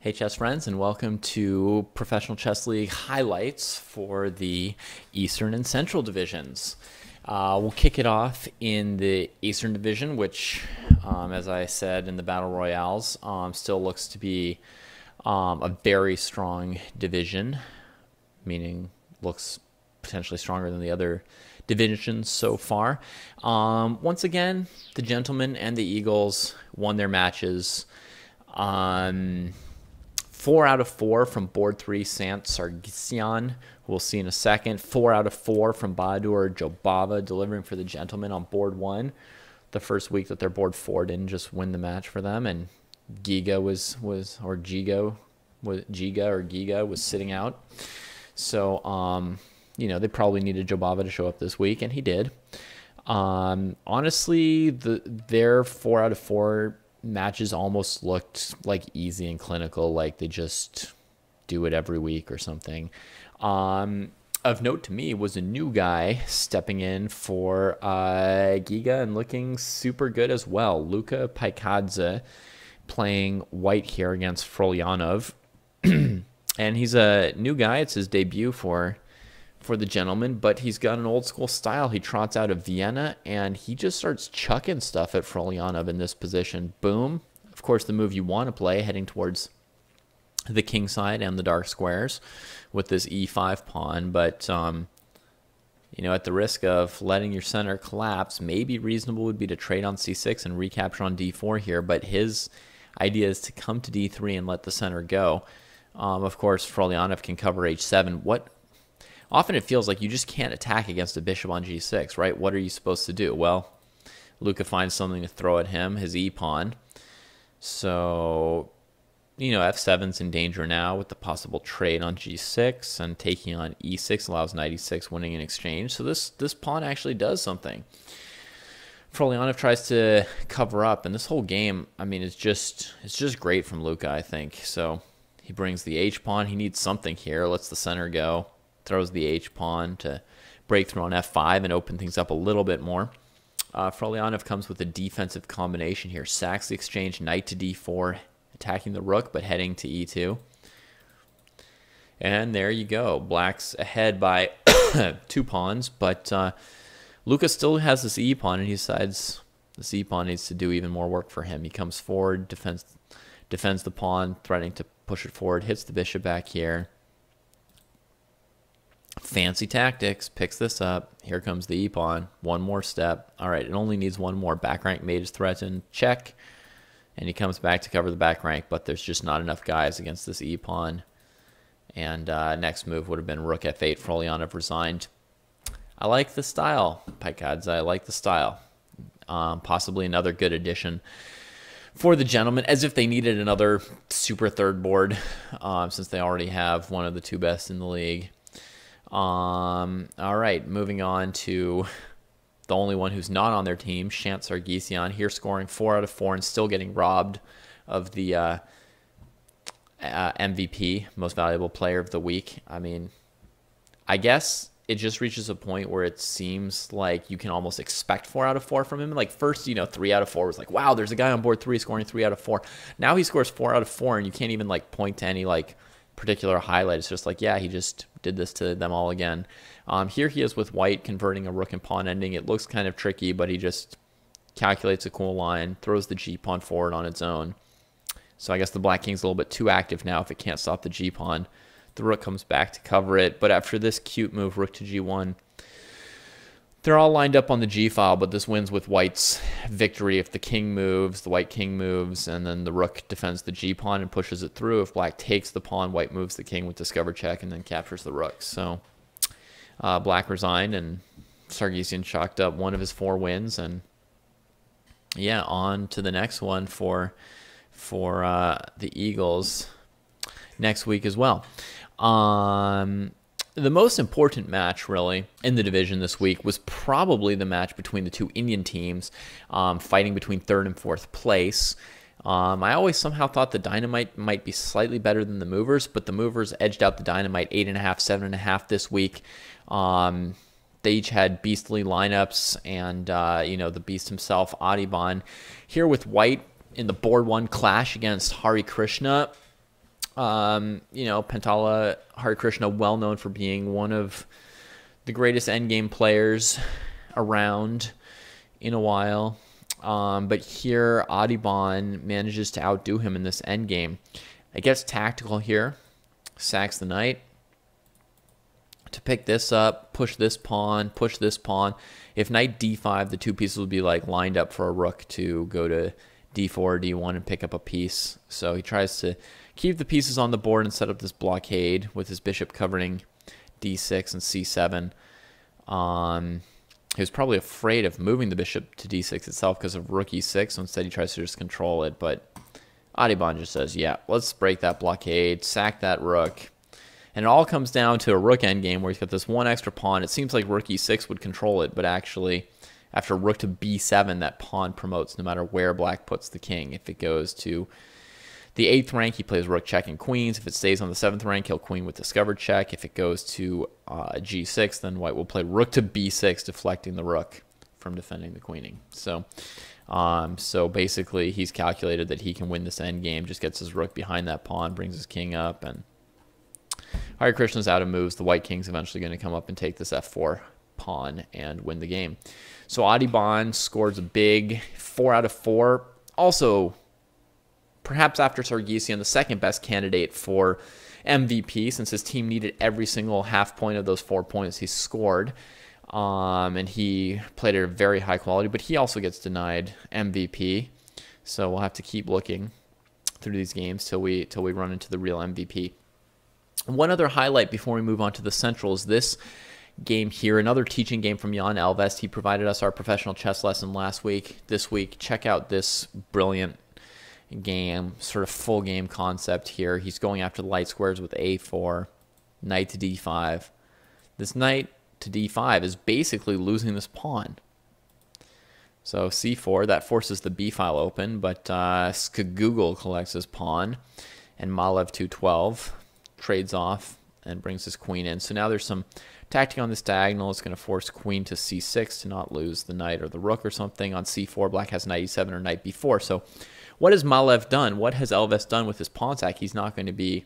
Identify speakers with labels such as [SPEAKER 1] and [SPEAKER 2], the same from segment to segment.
[SPEAKER 1] Hey chess friends, and welcome to Professional Chess League highlights for the Eastern and Central divisions. We'll kick it off in the Eastern division, which, as I said in the Battle Royales, still looks to be a very strong division, meaning looks potentially stronger than the other divisions so far. Once again, the Gentlemen and the Eagles won their matches. 4 out of 4 from board 3, Sant Sargsyan, who we'll see in a second. 4 out of 4 from Bahadur Jobava, delivering for the Gentlemen on board 1. The first week that their board 4 didn't just win the match for them, and Giga was sitting out. So, they probably needed Jobava to show up this week, and he did. Honestly, their 4 out of 4 matches almost looked like easy and clinical, like they just do it every week or something. Of note to me was a new guy stepping in for Giga and looking super good as well. Luka Paikadze playing white here against Frolyanov. And he's a new guy. It's his debut for the Gentleman, but he's got an old school style. He trots out of Vienna, and he just starts chucking stuff at Frolyanov in this position. Boom. Of course, the move you want to play, heading towards the king side and the dark squares with this e5 pawn. But, at the risk of letting your center collapse, maybe reasonable would be to trade on c6 and recapture on d4 here. But his idea is to come to d3 and let the center go. Of course, Frolyanov can cover h7. Often it feels like you just can't attack against a bishop on g6, right? What are you supposed to do? Well, Luka finds something to throw at him, his e-pawn. So, f7's in danger now with the possible trade on g6, and taking on e6 allows knight e6, winning in exchange. So this pawn actually does something. Frolyanov tries to cover up, and this whole game, it's just great from Luka, I think. So he brings the h-pawn. He needs something here. Lets the center go. Throws the h-pawn to break through on f5 and open things up a little bit more. Frolyanov comes with a defensive combination here. Sacks the exchange, knight to d4, attacking the rook, but heading to e2. And there you go. Black's ahead by 2 pawns, but Luka still has this e-pawn, and he decides this e-pawn needs to do even more work for him. He comes forward, defends the pawn, threatening to push it forward, hits the bishop back here. Fancy tactics, picks this up. Here comes the e-pawn. One more step. All right, it only needs one more. Back rank mate is threatened. Check. And he comes back to cover the back rank, but there's just not enough guys against this e-pawn. And next move would have been rook f8. Frolyanov resigned. I like the style, Paikadze. I like the style. Possibly another good addition for the Gentlemen, as if they needed another super third board, since they already have one of the 2 best in the league. All right, moving on to the only one who's not on their team, Sant Sargsyan, here scoring 4 out of 4 and still getting robbed of the MVP, most valuable player of the week. I guess it just reaches a point where it seems like you can almost expect 4 out of 4 from him. Like first, 3 out of 4 was like, wow, there's a guy on board 3 scoring 3 out of 4. Now he scores 4 out of 4, and you can't even point to any particular highlight. It's just yeah, he just did this to them all again. Here he is with white converting a rook and pawn ending. It looks kind of tricky, but he just calculates a cool line, throws the g-pawn forward on its own. So I guess the black king's a little bit too active now if it can't stop the g-pawn. The rook comes back to cover it, but after this cute move, rook to g1, they're all lined up on the g-file, but this wins with white's victory. If the king moves, the white king moves, and then the rook defends the g-pawn and pushes it through. If black takes the pawn, white moves the king with discover check and then captures the rook. So black resigned, and Sargsyan chalked up one of his 4 wins. And yeah, on to the next one for the Eagles next week as well. The most important match, really, in the division this week was probably the match between the 2 Indian teams, fighting between 3rd and 4th place. I always somehow thought the Dynamite might be slightly better than the Movers, but the Movers edged out the Dynamite 8.5, 7.5 this week. They each had beastly lineups, and, the beast himself, Adiban, here with white in the board 1 clash against Hari Krishna. You know, Pentala Harikrishna, well known for being one of the greatest endgame players around in a while. But here, Adibon manages to outdo him in this endgame. It gets tactical here, sacks the knight to pick this up, push this pawn, push this pawn. If knight d5, the two pieces would be like lined up for a rook to go to d4 or d1 and pick up a piece. So he tries to keep the pieces on the board and set up this blockade with his bishop covering d6 and c7. He was probably afraid of moving the bishop to d6 itself because of rook e6, so instead he tries to just control it. But Adibon just says, yeah, let's break that blockade, sack that rook. And it all comes down to a rook endgame where he's got this one extra pawn. It seems like rook e6 would control it, but actually, after rook to b7, that pawn promotes no matter where black puts the king. If it goes to the 8th rank, he plays rook check and queens. If it stays on the 7th rank, he'll queen with discovered check. If it goes to g6, then white will play rook to b6, deflecting the rook from defending the queening. So basically, he's calculated that he can win this endgame, just gets his rook behind that pawn, brings his king up, and Harikrishna's out of moves. The white king's eventually going to come up and take this f4 pawn and win the game. So Adibon scores a big 4 out of 4. Also, perhaps after Sargsyan, the second best candidate for MVP, since his team needed every single half point of those 4 points he scored. And he played at a very high quality, but he also gets denied MVP. So we'll have to keep looking through these games till we run into the real MVP. One other highlight before we move on to the Central is this game here, another teaching game from Jan Elvest. He provided us our professional chess lesson last week. This week, check out this brilliant game, sort of full game concept here. He's going after the light squares with a4, knight to d5. This knight to d5 is basically losing this pawn. So c4, that forces the b file open, but Skagoogle collects his pawn, and Malev 212 trades off and brings his queen in. So now there's some tactic on this diagonal. It's going to force queen to c6 to not lose the knight or the rook or something. On c4, black has knight e7 or knight b4. So what has Malev done? What has Elvest done with his pawn sack? He's not going to be,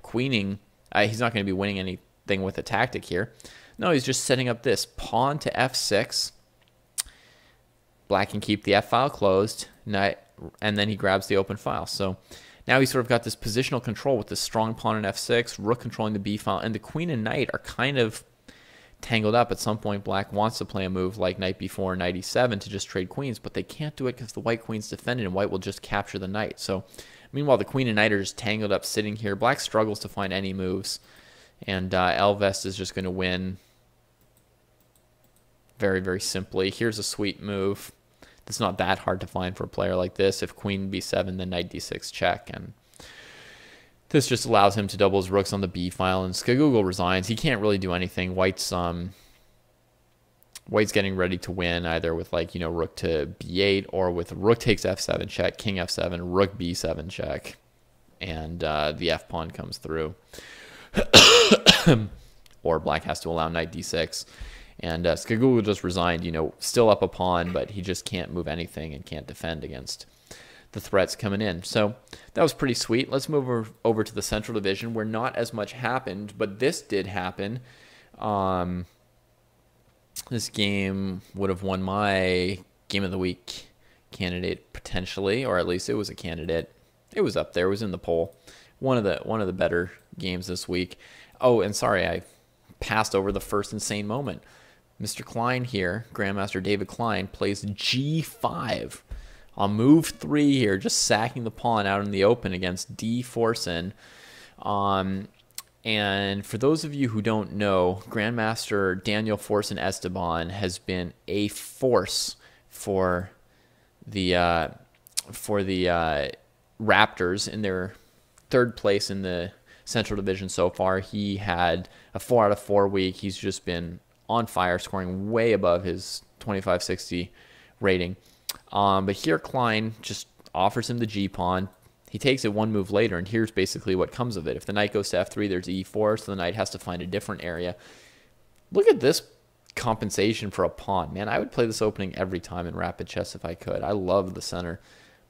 [SPEAKER 1] queening. He's not going to be winning anything with a tactic here. No, he's just setting up this pawn to f6. Black can keep the f file closed, and then he grabs the open file. So now he's sort of got this positional control with this strong pawn on f6, rook controlling the b file, and the queen and knight are kind of tangled up. At some point, black wants to play a move like knight b4, knight e7 to just trade queens, but they can't do it because the white queen's defended, and white will just capture the knight. So meanwhile, the queen and knight are just tangled up sitting here. Black struggles to find any moves, and Elvest is just going to win very, very simply. Here's a sweet move. It's not that hard to find for a player like this. If queen b7, then knight d6 check, and this just allows him to double his rooks on the b file, and Skagoogle resigns. He can't really do anything. White's getting ready to win either with rook to b8 or with rook takes f7 check, king f7, rook b7 check, and the f pawn comes through. Or black has to allow knight d6. And Skagoogle just resigned, still up a pawn, but he just can't move anything and can't defend against the threats coming in. So that was pretty sweet. Let's move over to the Central Division, where not as much happened, but this did happen. This game would have won my Game of the Week candidate potentially, or at least it was a candidate. It was up there. It was in the poll. One of the better games this week. Oh, and sorry, I passed over the first insane moment. Mr. Klein here, Grandmaster David Klein, plays g5 on move 3 here, just sacking the pawn out in the open against D. Forsen. And for those of you who don't know, Grandmaster Daniel Forsen Esteban has been a force for the Raptors in their third place in the Central Division so far. He had a 4 out of 4 week. He's just been on fire, scoring way above his 2560 rating. But here Klein just offers him the g-pawn. He takes it one move later, and here's basically what comes of it. If the knight goes to f3, there's e4, so the knight has to find a different area. Look at this compensation for a pawn. Man, I would play this opening every time in Rapid Chess if I could. I love the center.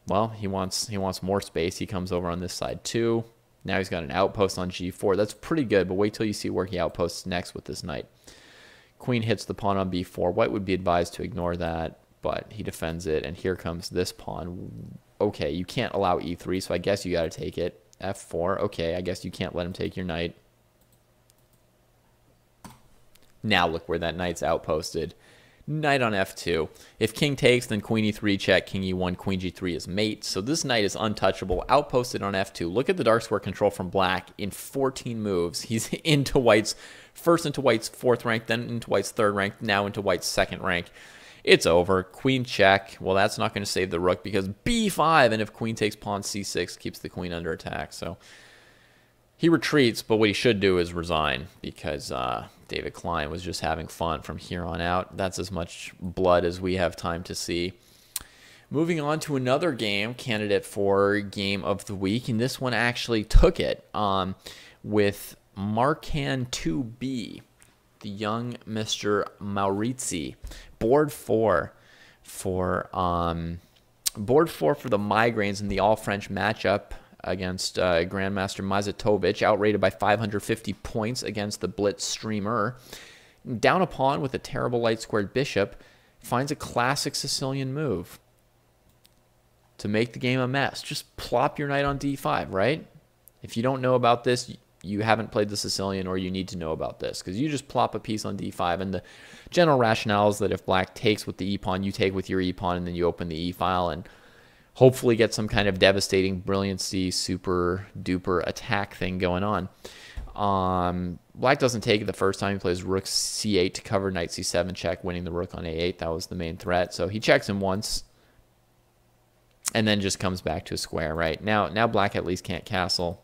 [SPEAKER 1] Well, he wants more space. He comes over on this side too. Now he's got an outpost on g4. That's pretty good, but wait till you see where he outposts next with this knight. Queen hits the pawn on b4. White would be advised to ignore that, but he defends it, and here comes this pawn. Okay, you can't allow e3, so I guess you got to take it. f4. Okay, I guess you can't let him take your knight. Now look where that knight's outposted. Knight on f2. If king takes, then queen e3 check, king e1, queen g3 is mate. So this knight is untouchable, outposted on f2. Look at the dark square control from black in 14 moves. He's into white's, first into white's 4th rank, then into white's 3rd rank, now into white's 2nd rank. It's over. Queen check. Well, that's not going to save the rook because b5, and if queen takes pawn c6, keeps the queen under attack. So he retreats, but what he should do is resign because David Klein was just having fun from here on out. That's as much blood as we have time to see. Moving on to another game, candidate for game of the week, and this one actually took it with Marcan 2B, the young Mr. Maurizi. Board 4 for the migraines in the all-French matchup against Grandmaster Mazatovic, outrated by 550 points against the Blitz streamer. Down a pawn with a terrible light-squared bishop, finds a classic Sicilian move to make the game a mess. Just plop your knight on d5, right? If you don't know about this, you haven't played the Sicilian, or you need to know about this, because you just plop a piece on d5, and the general rationale is that if black takes with the e-pawn, you take with your e-pawn, and then you open the e-file, and hopefully get some kind of devastating, brilliancy, super duper attack thing going on. Black doesn't take it the first time. He plays rook c8 to cover knight c7 check, winning the rook on a8. That was the main threat. So he checks him once and then just comes back to a square, right? Now black at least can't castle.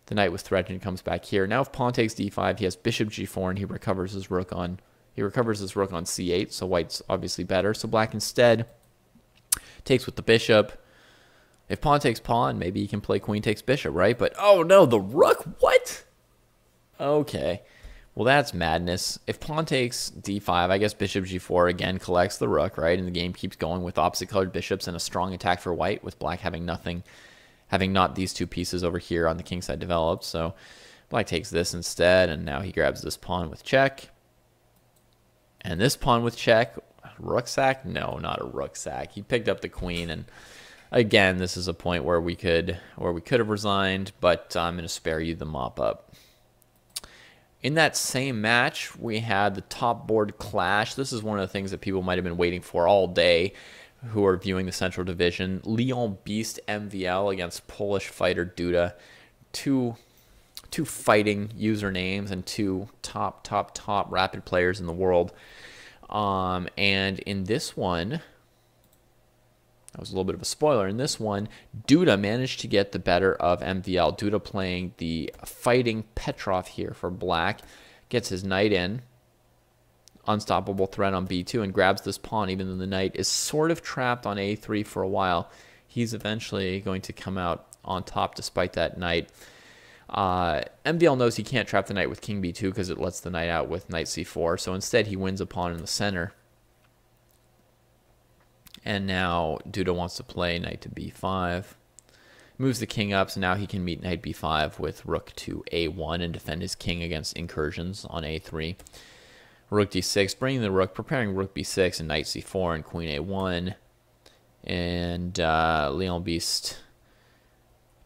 [SPEAKER 1] The knight was threatened, comes back here. Now if pawn takes d5, he has bishop g4, and he recovers his rook on c8, so white's obviously better. So black instead takes with the bishop. If pawn takes pawn, maybe he can play queen takes bishop, right? But oh no, the rook, what? Okay, well that's madness. If pawn takes d5, I guess bishop g4 again collects the rook, right? And the game keeps going with opposite colored bishops and a strong attack for white, with black having nothing, having not these two pieces over here on the king side developed. So black takes this instead, and now he grabs this pawn with check. And this pawn with check. Rook sack? No, not a rook sack. He picked up the queen, and again, this is a point where we could have resigned, but I'm going to spare you the mop up. In that same match, we had the top board clash. This is one of the things that people might have been waiting for all day who are viewing the Central Division. Leon Beast MVL against Polish fighter Duda. Two fighting usernames and two top rapid players in the world. And in this one, that was a little bit of a spoiler. In this one, Duda managed to get the better of MVL. Duda playing the fighting Petrov here for black. Gets his knight in. Unstoppable threat on b2 and grabs this pawn, even though the knight is sort of trapped on a3 for a while. He's eventually going to come out on top despite that knight. MVL knows he can't trap the knight with king b2 because it lets the knight out with knight c4. So instead, he wins a pawn in the center. And now Duda wants to play knight to b5. Moves the king up, so now he can meet knight b5 with rook to a1 and defend his king against incursions on a3. Rook d6, bringing the rook, preparing rook b6 and knight c4 and queen a1. And Leon Beast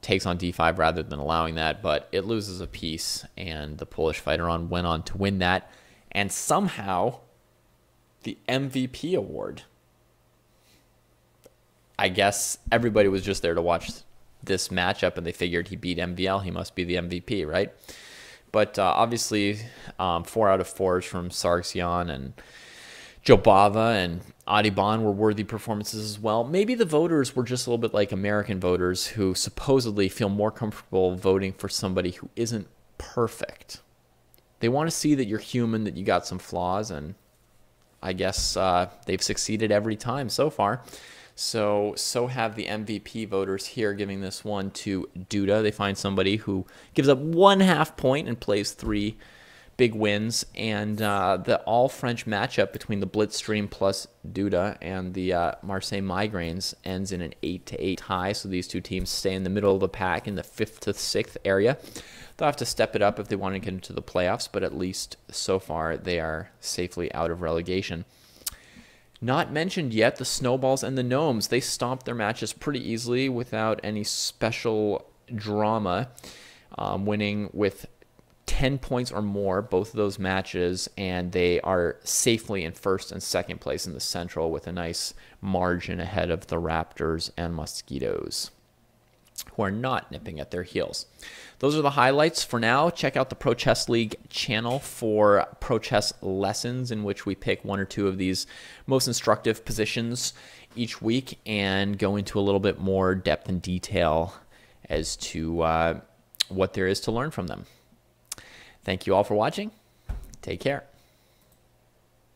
[SPEAKER 1] takes on d5 rather than allowing that, but it loses a piece, and the Polish fighter went on to win that, and somehow the MVP award. I guess everybody was just there to watch this matchup, and they figured he beat MVL. He must be the MVP, right? But obviously, 4 out of 4s from Sargsyan and Jobava and Adiban were worthy performances as well. Maybe the voters were just a little bit like American voters who supposedly feel more comfortable voting for somebody who isn't perfect. They want to see that you're human, that you got some flaws, and I guess they've succeeded every time so far. So have the MVP voters here, giving this one to Duda. They find somebody who gives up 1/2 point and plays 3 big wins, and the all-French matchup between the Blitzstream plus Duda and the Marseille Migraines ends in an 8-8 tie, so these two teams stay in the middle of the pack in the 5th to 6th area. They'll have to step it up if they want to get into the playoffs, but at least so far they are safely out of relegation. Not mentioned yet, the Snowballs and the Gnomes. They stomped their matches pretty easily without any special drama, winning with 10 points or more, both of those matches, and they are safely in 1st and 2nd place in the Central with a nice margin ahead of the Raptors and Mosquitoes, who are not nipping at their heels. Those are the highlights for now. Check out the Pro Chess League channel for Pro Chess lessons, in which we pick 1 or 2 of these most instructive positions each week and go into a little bit more depth and detail as to what there is to learn from them. Thank you all for watching. Take care.